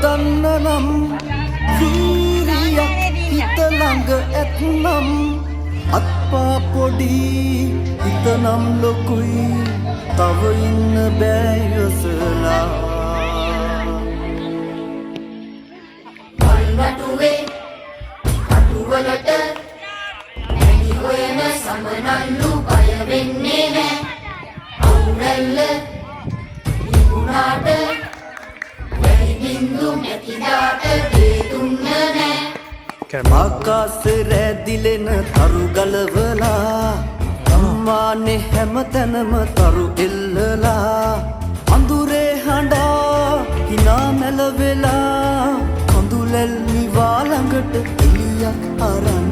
දන්නනම් වීරියක් හිත ළඟ ඇත්නම් අත්පා පොඩි හිතනම් ලොකුයි තව ඉන්න බෑ යොසලා වල්වටුවේ අටුවලට ඇලි හොයන සමනල්ලු බය වෙන්නේ නෑ අවුරැල්ල ඉබුණාට වැහි බින්දු නැතිදාට දේතුන්න නෑ ආකාශ රැදිලෙන තරු ගලවලා අම්මානේ හැමතැනම තරු එල්ලලා අඳුරේ හඬා හිනා මැලවෙලා කඳුලැල් නිවා ළඟට එළියක් අරන්